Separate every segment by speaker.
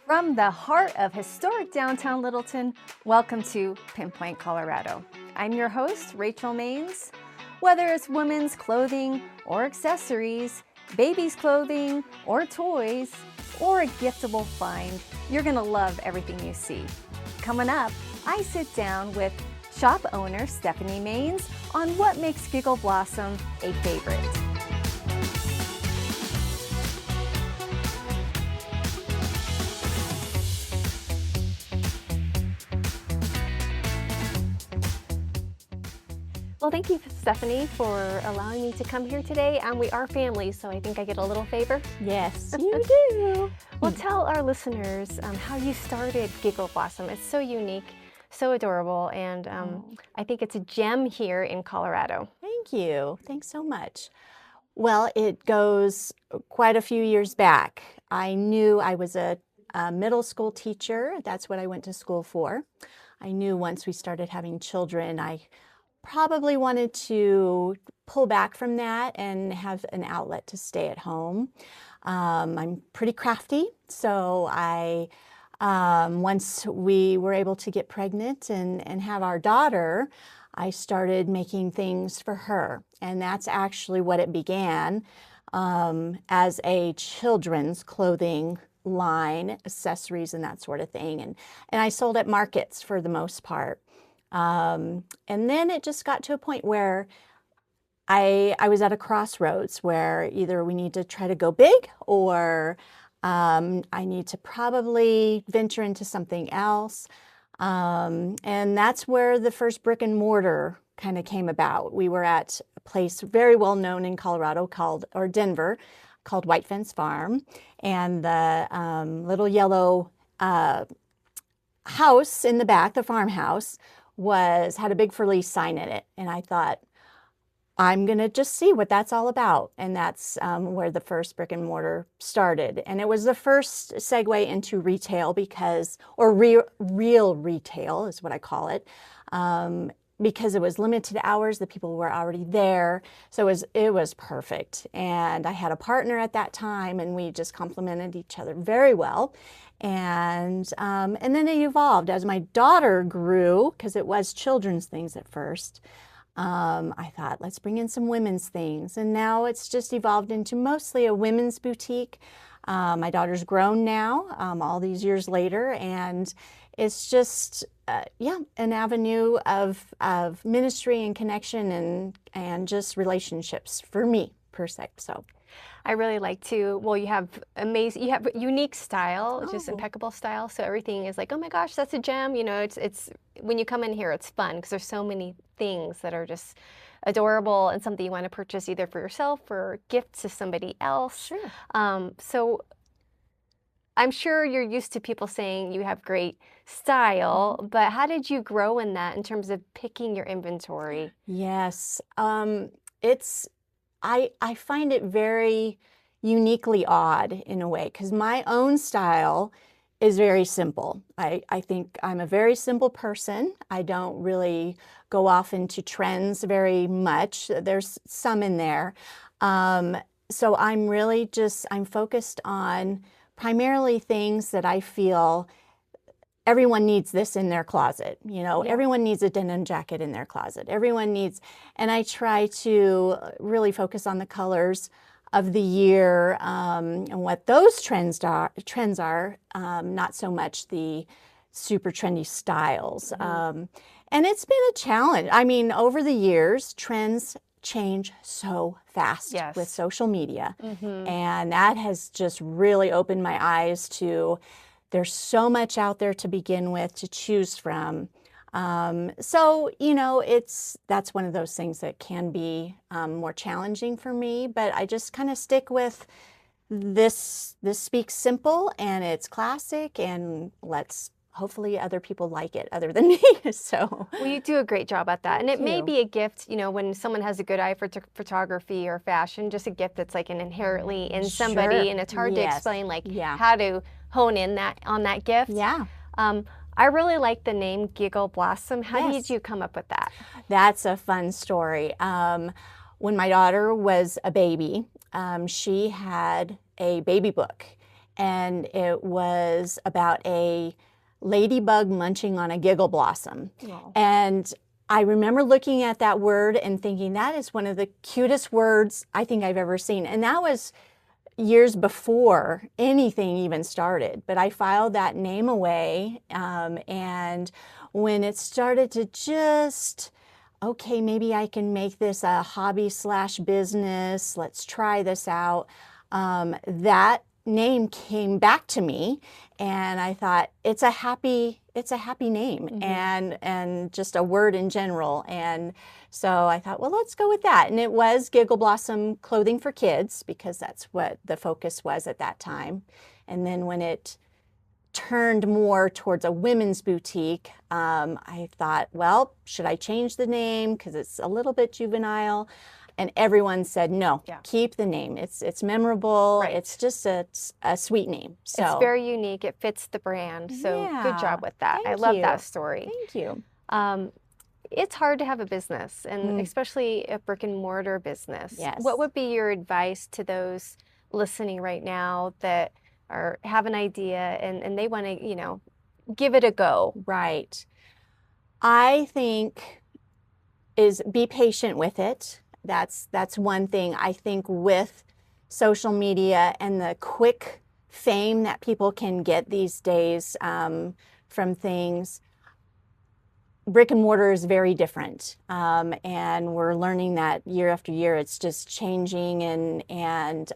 Speaker 1: From the heart of historic downtown Littleton, welcome to Pinpoint, Colorado. I'm your host, Rachel Maines. Whether it's women's clothing or accessories, babies' clothing or toys, or a giftable find, you're gonna love everything you see. Coming up, I sit down with shop owner Stephanie Maines on what makes Giggle Blossom a favorite. Well, thank you, Stephanie, for allowing me to come here today. And we are family, so I think I get a little favor.
Speaker 2: Yes, you do.
Speaker 1: Well, tell our listeners how you started Giggle Blossom. It's so unique, so adorable, and I think it's a gem here in Colorado.
Speaker 2: Thank you. Thanks so much. Well, it goes quite a few years back. I knew I was a middle school teacher. That's what I went to school for. I knew once we started having children, I probably wanted to pull back from that and have an outlet to stay at home. I'm pretty crafty, so once we were able to get pregnant and have our daughter, I started making things for her. And that's actually what it began as a children's clothing line, accessories and that sort of thing. And I sold at markets for the most part. And then it just got to a point where I was at a crossroads where either we need to try to go big or I need to probably venture into something else. And that's where the first brick and mortar kind of came about. We were at a place very well known in Colorado Denver, called White Fence Farm. And the little yellow house in the back, the farmhouse, had a big for lease sign in it. And I thought, I'm going to just see what that's all about. And that's where the first brick and mortar started. And it was the first segue into retail real retail is what I call it, because it was limited hours. The people were already there. So it was perfect. And I had a partner at that time, and we just complemented each other very well. And then it evolved as my daughter grew, because it was children's things at first. I thought, let's bring in some women's things. And now it's just evolved into mostly a women's boutique. My daughter's grown now, all these years later, and it's just, an avenue of ministry and connection and just relationships for me, per se. So
Speaker 1: I really like to, well, you have unique style, just impeccable style. So everything is like, oh my gosh, that's a gem. You know, it's when you come in here, it's fun because there's so many things that are just adorable and something you want to purchase either for yourself or gift to somebody else.
Speaker 2: Sure.
Speaker 1: So I'm sure you're used to people saying you have great style, but how did you grow in that in terms of picking your inventory?
Speaker 2: Yes. I find it very uniquely odd in a way, because my own style is very simple. I think I'm a very simple person. I don't really go off into trends very much. There's some in there. So I'm focused on primarily things that I feel everyone needs this in their closet. You know, Everyone needs a denim jacket in their closet. And I try to really focus on the colors of the year and what those trends are, not so much the super trendy styles. And it's been a challenge. I mean, over the years, trends change so fast with social media. And that has just really opened my eyes to there's so much out there to begin with, to choose from. So, that's one of those things that can be more challenging for me, but I just kind of stick with this speaks simple and it's classic, and hopefully other people like it other than me. So,
Speaker 1: well, you do a great job at that. And it may be a gift, when someone has a good eye for photography or fashion, just a gift that's like an inherently in somebody.
Speaker 2: Sure.
Speaker 1: And it's hard to explain how to hone in on that gift.
Speaker 2: Yeah.
Speaker 1: I really like the name Giggle Blossom. How did you come up with that?
Speaker 2: That's a fun story. When my daughter was a baby, she had a baby book. and it was about a ladybug munching on a giggle blossom.
Speaker 1: Oh.
Speaker 2: And I remember looking at that word and thinking that is one of the cutest words I think I've ever seen. And that was years before anything even started. But I filed that name away. And when it started to just, okay, maybe I can make this a hobby/business. Let's try this out. That name came back to me, and I thought it's a happy name, and just a word in general. And so I thought, well, let's go with that. And it was Giggle Blossom Clothing for Kids, because that's what the focus was at that time. And then when it turned more towards a women's boutique, I thought, well, should I change the name because it's a little bit juvenile? And everyone said, no, keep the name. It's memorable.
Speaker 1: Right.
Speaker 2: It's just a sweet name. So
Speaker 1: it's very unique. It fits the brand. So good job with that. I
Speaker 2: Thank
Speaker 1: love
Speaker 2: you.
Speaker 1: that story.
Speaker 2: Thank you.
Speaker 1: It's hard to have a business, and especially a brick and mortar business.
Speaker 2: Yes.
Speaker 1: What would be your advice to those listening right now that have an idea and they want to, give it a go?
Speaker 2: Right. I think is be patient with it. That's one thing. I think with social media and the quick fame that people can get these days from things, brick and mortar is very different, and we're learning that year after year. It's just changing, and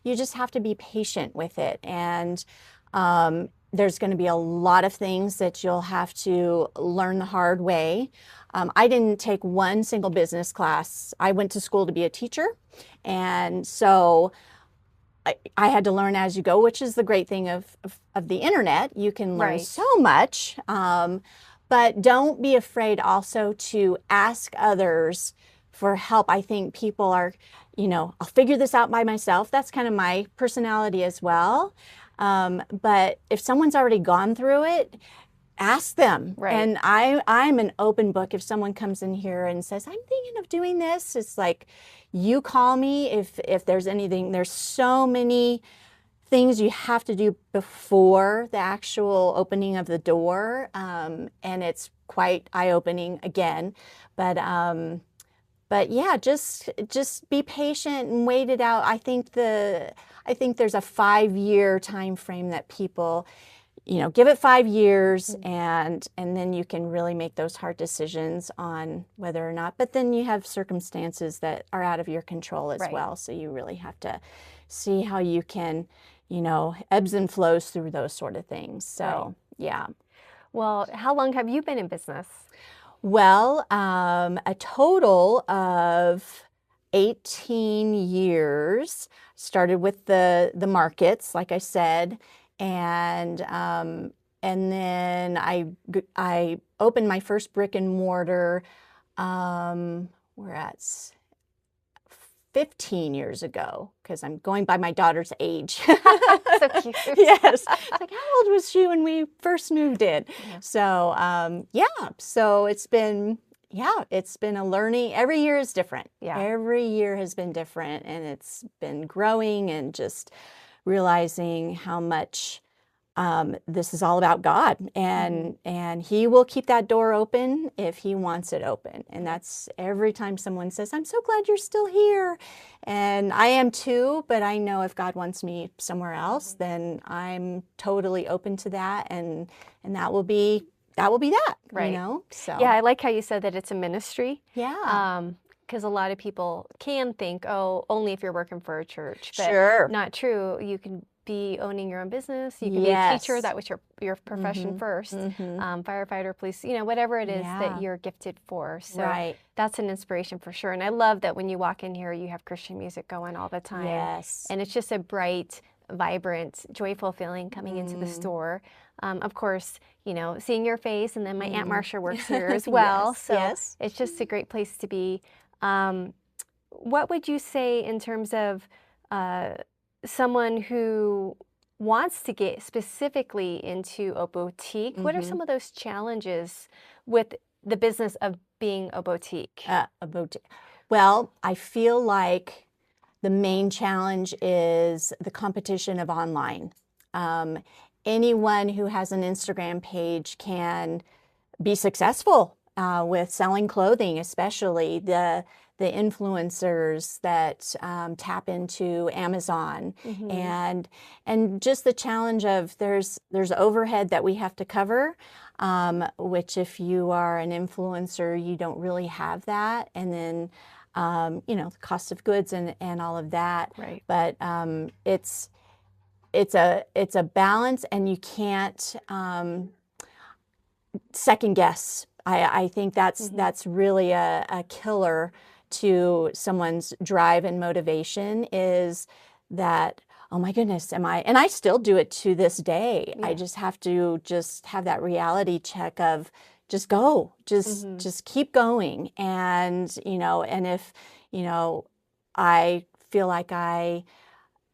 Speaker 2: you just have to be patient with it. And there's going to be a lot of things that you'll have to learn the hard way. I didn't take one single business class. I went to school to be a teacher, and so I had to learn as you go, which is the great thing of the internet. You can learn so much, but don't be afraid also to ask others for help. I think people are, I'll figure this out by myself. That's kind of my personality as well. But if someone's already gone through it, ask them.
Speaker 1: Right.
Speaker 2: And I'm an open book. If someone comes in here and says, I'm thinking of doing this, it's like, you call me if there's anything. There's so many things you have to do before the actual opening of the door. And it's quite eye-opening again. But yeah, just be patient and wait it out. I think there's a 5-year time frame that people, give it 5 years, and then you can really make those hard decisions on whether or not. But then you have circumstances that are out of your control as well. So you really have to see how you can, ebbs and flows through those sort of things. So yeah.
Speaker 1: Well, how long have you been in business?
Speaker 2: Well, a total of 18 years. Started with the markets, like I said, and then I opened my first brick and mortar. We're at 15 years ago, because I'm going by my daughter's age.
Speaker 1: So cute.
Speaker 2: Yes. It's like, how old was she when we first moved in? Yeah. So, so it's been a learning. Every year is different. Yeah. Every year has been different, and it's been growing and just realizing how much this is all about God, and He will keep that door open if He wants it open. And that's every time someone says, I'm so glad you're still here. And I am too, but I know if God wants me somewhere else, then I'm totally open to that, and that will be that,
Speaker 1: right.
Speaker 2: So
Speaker 1: yeah, I like how you said that it's a ministry.
Speaker 2: Yeah.
Speaker 1: Because a lot of people can think, oh, only if you're working for a church. But
Speaker 2: Sure.
Speaker 1: Not true. You can be owning your own business. You can be a teacher. That was your profession first. Firefighter, police, whatever it is that you're gifted for. So that's an inspiration for sure. And I love that when you walk in here, you have Christian music going all the time.
Speaker 2: Yes.
Speaker 1: And it's just a bright, vibrant, joyful feeling coming into the store. Of course, seeing your face, and then my Aunt Marcia works here as well. It's just a great place to be. What would you say in terms of someone who wants to get specifically into a boutique? What are some of those challenges with the business of being a boutique?
Speaker 2: A boutique. Well, I feel like The main challenge is the competition of online. Anyone who has an Instagram page can be successful with selling clothing, especially the influencers that tap into Amazon, and just the challenge of there's overhead that we have to cover, which if you are an influencer, you don't really have that, and then the cost of goods and all of that.
Speaker 1: Right.
Speaker 2: But it's a balance, and you can't second guess. I think that's really a killer to someone's drive and motivation, is that, oh my goodness, and I still do it to this day.
Speaker 1: Yeah.
Speaker 2: I just have to have that reality check of just go, just keep going. And, and if, I feel like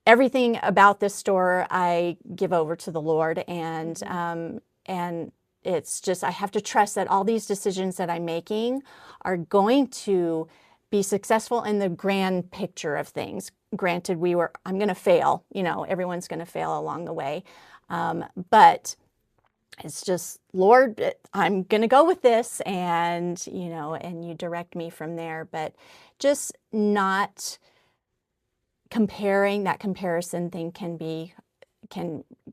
Speaker 2: everything about this store, I give over to the Lord, and it's just, I have to trust that all these decisions that I'm making are going to be successful in the grand picture of things. Granted, I'm going to fail, everyone's going to fail along the way. But it's just, Lord, I'm going to go with this, and, and you direct me from there. But just not comparing, that comparison thing can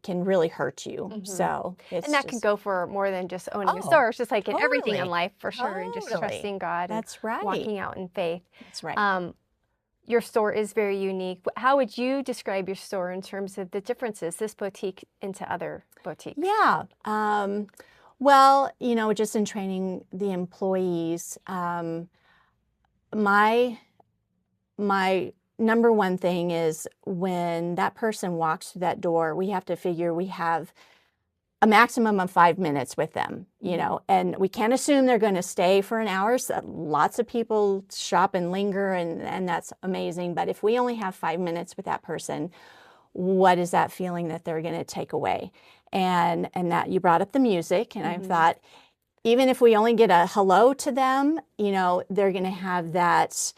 Speaker 2: really hurt you. So it's,
Speaker 1: and that can go for more than just owning a store. It's just like in everything in life, for sure, and just trusting God.
Speaker 2: That's right.
Speaker 1: Walking out in faith.
Speaker 2: That's right.
Speaker 1: Your store is very unique. How would you describe your store in terms of the differences, this boutique into other boutiques?
Speaker 2: Yeah. Well, just in training the employees, my number one thing is when that person walks through that door, we have to figure we have a maximum of 5 minutes with them, and we can't assume they're going to stay for an hour. So lots of people shop and linger, and that's amazing. But if we only have 5 minutes with that person, what is that feeling that they're going to take away? And that you brought up the music, and I thought, even if we only get a hello to them, they're going to have that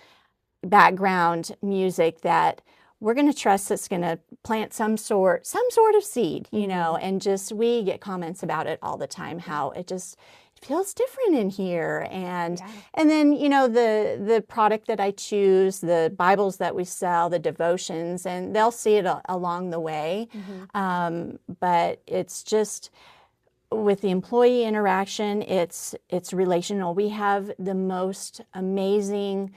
Speaker 2: background music that we're going to trust that's going to plant some sort of seed, and just, we get comments about it all the time, how it feels different in here. And then, the product that I choose, the Bibles that we sell, the devotions, and they'll see it along the way. But it's just, with the employee interaction, it's relational. We have the most amazing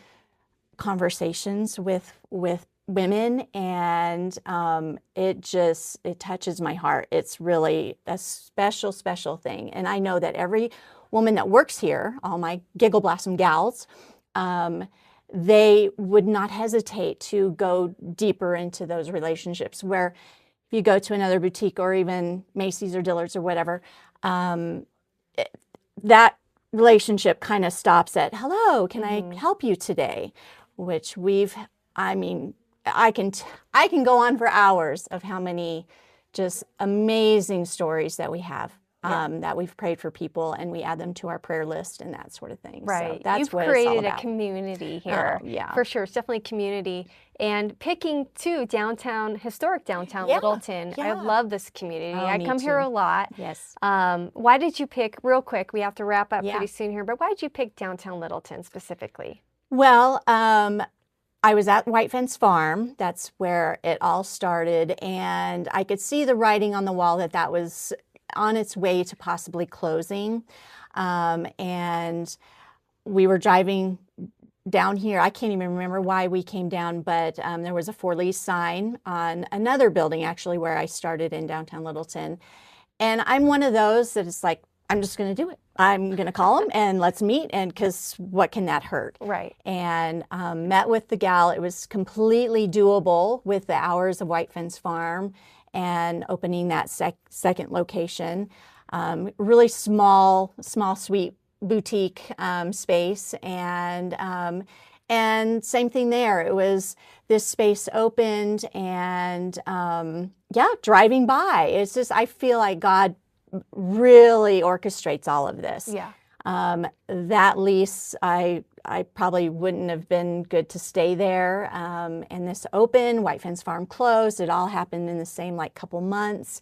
Speaker 2: conversations with women, and it touches my heart. It's really a special thing. And I know that every woman that works here, all my Giggle Blossom gals, they would not hesitate to go deeper into those relationships, where if you go to another boutique, or even Macy's or Dillard's or whatever, that relationship kind of stops at, hello, can I help you today? Which I can go on for hours of how many just amazing stories that we have, that we've prayed for people, and we add them to our prayer list and that sort of thing.
Speaker 1: Right.
Speaker 2: So that's
Speaker 1: You've
Speaker 2: what it's all
Speaker 1: created
Speaker 2: about.
Speaker 1: a community here.
Speaker 2: Yeah.
Speaker 1: For sure. It's definitely community. And picking, too, historic downtown Littleton. I love this community. I come here a lot.
Speaker 2: Yes.
Speaker 1: Why did you pick, real quick, we have to wrap up pretty soon here, but why did you pick downtown Littleton specifically?
Speaker 2: Well, I was at White Fence Farm. That's where it all started. And I could see the writing on the wall that was on its way to possibly closing. And we were driving down here. I can't even remember why we came down, but there was a for lease sign on another building, actually, where I started in downtown Littleton. And I'm one of those that is like, I'm just going to do it. I'm going to call them and let's meet, and because what can that hurt?
Speaker 1: Right.
Speaker 2: And met with the gal. It was completely doable with the hours of White Fence Farm and opening that second location. Really small, sweet boutique space, and same thing there. It was this space opened, and driving by, it's just, I feel like God really orchestrates all of this.
Speaker 1: Yeah.
Speaker 2: That lease, I probably wouldn't have been good to stay there. And this opened, White Fence Farm closed. It all happened in the same like couple months.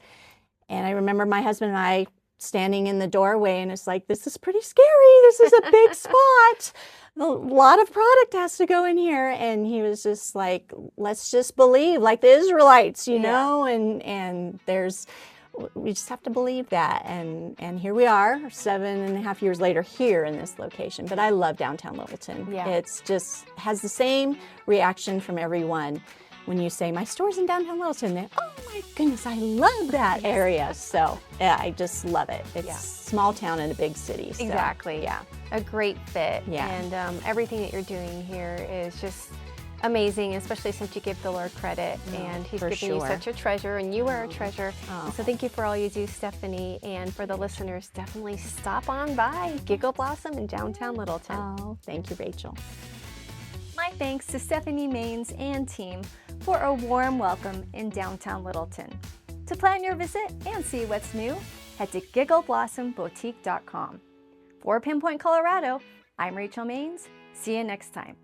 Speaker 2: And I remember my husband and I standing in the doorway, and it's like, this is pretty scary. This is a big spot. A lot of product has to go in here. And he was just like, let's just believe, like the Israelites, you know, and we just have to believe that. And here we are 7.5 years later here in this location. But I love downtown Littleton.
Speaker 1: Yeah.
Speaker 2: It's just has the same reaction from everyone. When you say, my store's in downtown Littleton, they're, oh my goodness, I love that area. So yeah, I just love it. It's small town in a big city. So,
Speaker 1: Exactly.
Speaker 2: yeah.
Speaker 1: A great fit.
Speaker 2: Yeah.
Speaker 1: And everything that you're doing here is just amazing, especially since you give the Lord credit, and He's given you such a treasure, and you are a treasure. And so thank you for all you do, Stephanie. And for the listeners, definitely stop on by Giggle Blossom in downtown Littleton.
Speaker 2: Oh, thank you, Rachel.
Speaker 1: My thanks to Stephanie Maines and team for a warm welcome in downtown Littleton. To plan your visit and see what's new, head to GiggleBlossomBoutique.com. For Pinpoint, Colorado, I'm Rachel Maines. See you next time.